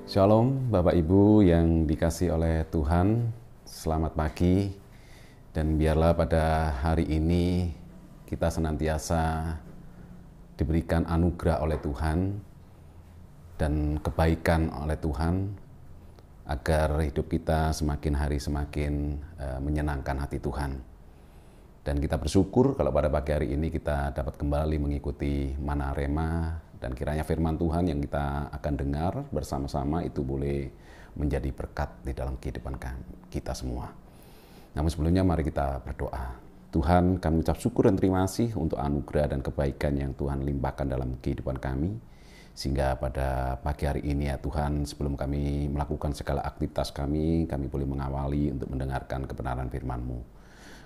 Shalom Bapak Ibu yang dikasihi oleh Tuhan, selamat pagi, dan biarlah pada hari ini kita senantiasa diberikan anugerah oleh Tuhan dan kebaikan oleh Tuhan agar hidup kita semakin hari semakin menyenangkan hati Tuhan. Dan kita bersyukur kalau pada pagi hari ini kita dapat kembali mengikuti Mana Rema, dan kiranya firman Tuhan yang kita akan dengar bersama-sama itu boleh menjadi berkat di dalam kehidupan kita semua. Namun sebelumnya mari kita berdoa. Tuhan, kami ucap syukur dan terima kasih untuk anugerah dan kebaikan yang Tuhan limpahkan dalam kehidupan kami. Sehingga pada pagi hari ini ya Tuhan, sebelum kami melakukan segala aktivitas kami boleh mengawali untuk mendengarkan kebenaran firman-Mu.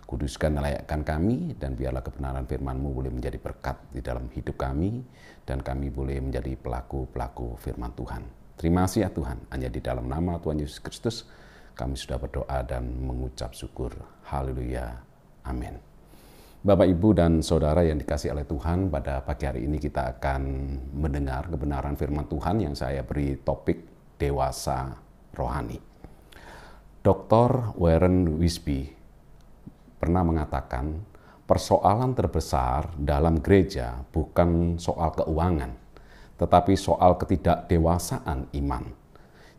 Kuduskan layakkan kami, dan biarlah kebenaran firman-Mu boleh menjadi berkat di dalam hidup kami, dan kami boleh menjadi pelaku-pelaku firman Tuhan. Terima kasih ya Tuhan, hanya di dalam nama Tuhan Yesus Kristus kami sudah berdoa dan mengucap syukur. Haleluya. Amin. Bapak, Ibu, dan Saudara yang dikasihi oleh Tuhan, pada pagi hari ini kita akan mendengar kebenaran firman Tuhan yang saya beri topik dewasa rohani. Dr. Warren Wiersbe pernah mengatakan, persoalan terbesar dalam gereja bukan soal keuangan, tetapi soal ketidakdewasaan iman.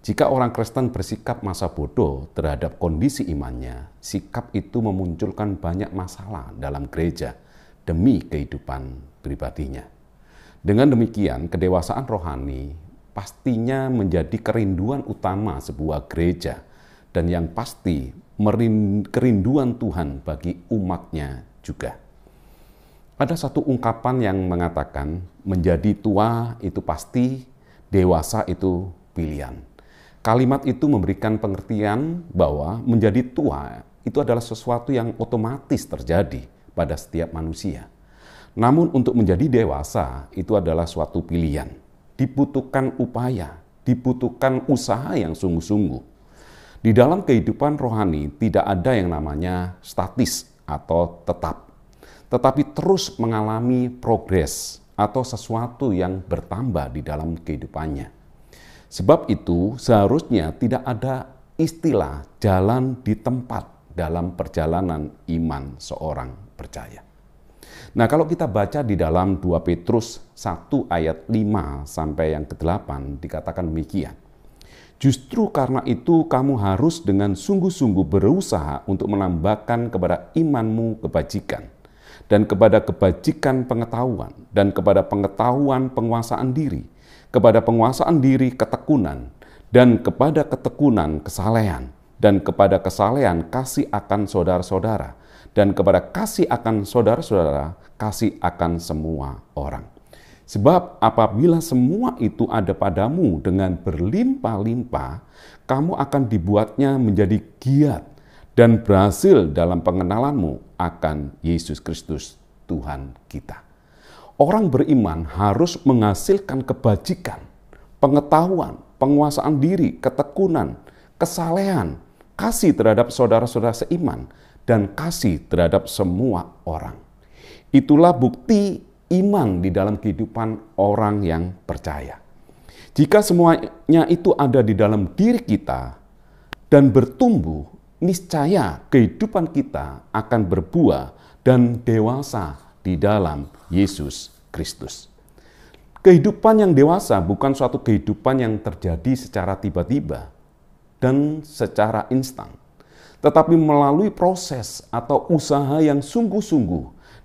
Jika orang Kristen bersikap masa bodoh terhadap kondisi imannya, sikap itu memunculkan banyak masalah dalam gereja demi kehidupan pribadinya. Dengan demikian, kedewasaan rohani pastinya menjadi kerinduan utama sebuah gereja, dan yang pasti kerinduan Tuhan bagi umatnya juga. Ada satu ungkapan yang mengatakan, menjadi tua itu pasti, dewasa itu pilihan. Kalimat itu memberikan pengertian bahwa menjadi tua itu adalah sesuatu yang otomatis terjadi pada setiap manusia. Namun untuk menjadi dewasa itu adalah suatu pilihan. Dibutuhkan upaya, dibutuhkan usaha yang sungguh-sungguh. Di dalam kehidupan rohani tidak ada yang namanya statis atau tetap, tetapi terus mengalami progres atau sesuatu yang bertambah di dalam kehidupannya. Sebab itu seharusnya tidak ada istilah jalan di tempat dalam perjalanan iman seorang percaya. Nah, kalau kita baca di dalam 2 Petrus 1 ayat 5 sampai yang ke-8 dikatakan demikian. Justru karena itu kamu harus dengan sungguh-sungguh berusaha untuk menambahkan kepada imanmu kebajikan, dan kepada kebajikan pengetahuan, dan kepada pengetahuan penguasaan diri, kepada penguasaan diri ketekunan, dan kepada ketekunan kesalehan, dan kepada kesalehan kasih akan saudara-saudara, dan kepada kasih akan saudara-saudara kasih akan semua orang. Sebab apabila semua itu ada padamu dengan berlimpah-limpah, kamu akan dibuatnya menjadi giat dan berhasil dalam pengenalanmu akan Yesus Kristus Tuhan kita. Orang beriman harus menghasilkan kebajikan, pengetahuan, penguasaan diri, ketekunan, kesalehan, kasih terhadap saudara-saudara seiman, dan kasih terhadap semua orang. Itulah bukti iman di dalam kehidupan orang yang percaya. Jika semuanya itu ada di dalam diri kita dan bertumbuh, niscaya kehidupan kita akan berbuah dan dewasa di dalam Yesus Kristus. Kehidupan yang dewasa bukan suatu kehidupan yang terjadi secara tiba-tiba dan secara instan, tetapi melalui proses atau usaha yang sungguh-sungguh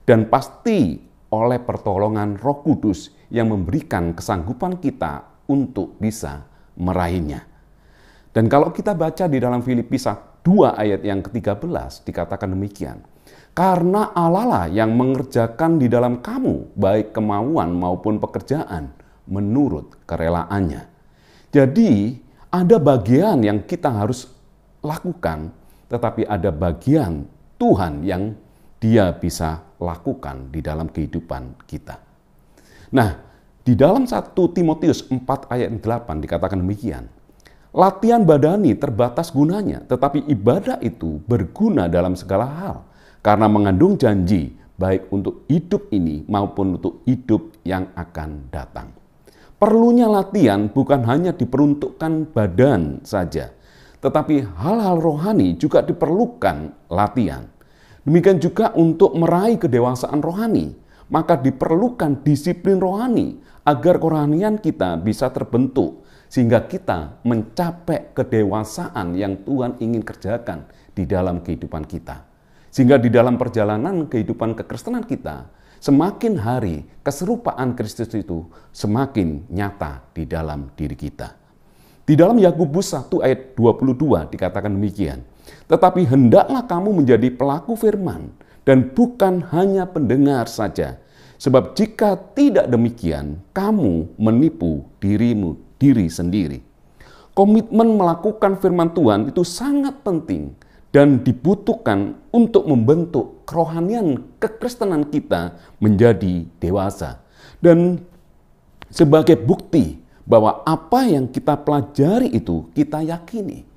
dan pasti oleh pertolongan Roh Kudus yang memberikan kesanggupan kita untuk bisa meraihnya. Dan kalau kita baca di dalam Filipi 2 ayat yang ke-13 dikatakan demikian. Karena Allah lah yang mengerjakan di dalam kamu baik kemauan maupun pekerjaan menurut kerelaannya. Jadi ada bagian yang kita harus lakukan, tetapi ada bagian Tuhan yang Dia bisa lakukan di dalam kehidupan kita. Nah, di dalam 1 Timotius 4 ayat 8 dikatakan demikian. Latihan badani terbatas gunanya, tetapi ibadah itu berguna dalam segala hal, karena mengandung janji baik untuk hidup ini maupun untuk hidup yang akan datang. Perlunya latihan bukan hanya diperuntukkan badan saja, tetapi hal-hal rohani juga diperlukan latihan. Demikian juga untuk meraih kedewasaan rohani, maka diperlukan disiplin rohani agar kerohanian kita bisa terbentuk sehingga kita mencapai kedewasaan yang Tuhan ingin kerjakan di dalam kehidupan kita. Sehingga di dalam perjalanan kehidupan kekristenan kita, semakin hari keserupaan Kristus itu semakin nyata di dalam diri kita. Di dalam Yakobus 1 ayat 22 dikatakan demikian, tetapi hendaklah kamu menjadi pelaku firman dan bukan hanya pendengar saja. Sebab jika tidak demikian, kamu menipu diri sendiri. Komitmen melakukan firman Tuhan itu sangat penting dan dibutuhkan untuk membentuk kerohanian kekristenan kita menjadi dewasa. Dan sebagai bukti bahwa apa yang kita pelajari itu kita yakini.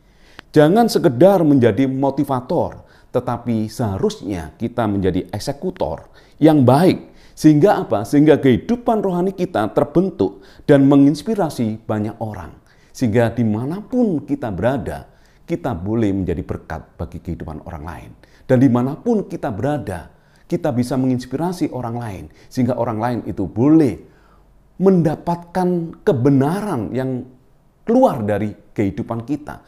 Jangan sekedar menjadi motivator, tetapi seharusnya kita menjadi eksekutor yang baik. Sehingga apa? Sehingga kehidupan rohani kita terbentuk dan menginspirasi banyak orang. Sehingga dimanapun kita berada, kita boleh menjadi berkat bagi kehidupan orang lain. Dan dimanapun kita berada, kita bisa menginspirasi orang lain. Sehingga orang lain itu boleh mendapatkan kebenaran yang keluar dari kehidupan kita.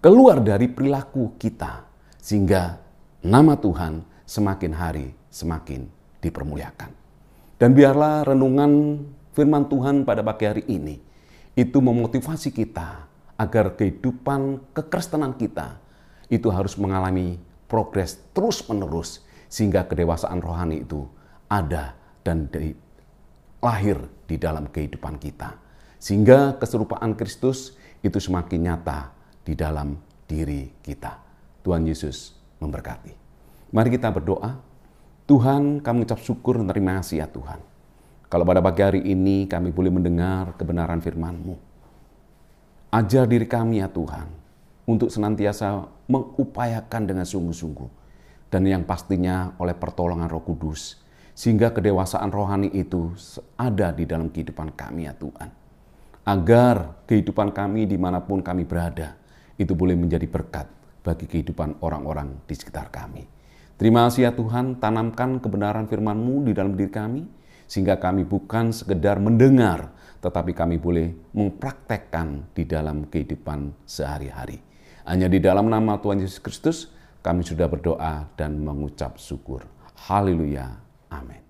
Keluar dari perilaku kita. Sehingga nama Tuhan semakin hari semakin dipermuliakan. Dan biarlah renungan firman Tuhan pada pagi hari ini itu memotivasi kita agar kehidupan kekristenan kita itu harus mengalami progres terus-menerus sehingga kedewasaan rohani itu ada dan lahir di dalam kehidupan kita. Sehingga keserupaan Kristus itu semakin nyata di dalam diri kita. Tuhan Yesus memberkati. Mari kita berdoa. Tuhan, kami ucap syukur dan terima kasih ya Tuhan. Kalau pada pagi hari ini kami boleh mendengar kebenaran firman-Mu. Ajar diri kami ya Tuhan, untuk senantiasa mengupayakan dengan sungguh-sungguh. Dan yang pastinya oleh pertolongan Roh Kudus, sehingga kedewasaan rohani itu ada di dalam kehidupan kami ya Tuhan. Agar kehidupan kami dimanapun kami berada, itu boleh menjadi berkat bagi kehidupan orang-orang di sekitar kami. Terima kasih ya Tuhan, tanamkan kebenaran firman-Mu di dalam diri kami, sehingga kami bukan sekedar mendengar, tetapi kami boleh mempraktekkan di dalam kehidupan sehari-hari. Hanya di dalam nama Tuhan Yesus Kristus, kami sudah berdoa dan mengucap syukur. Haleluya. Amin.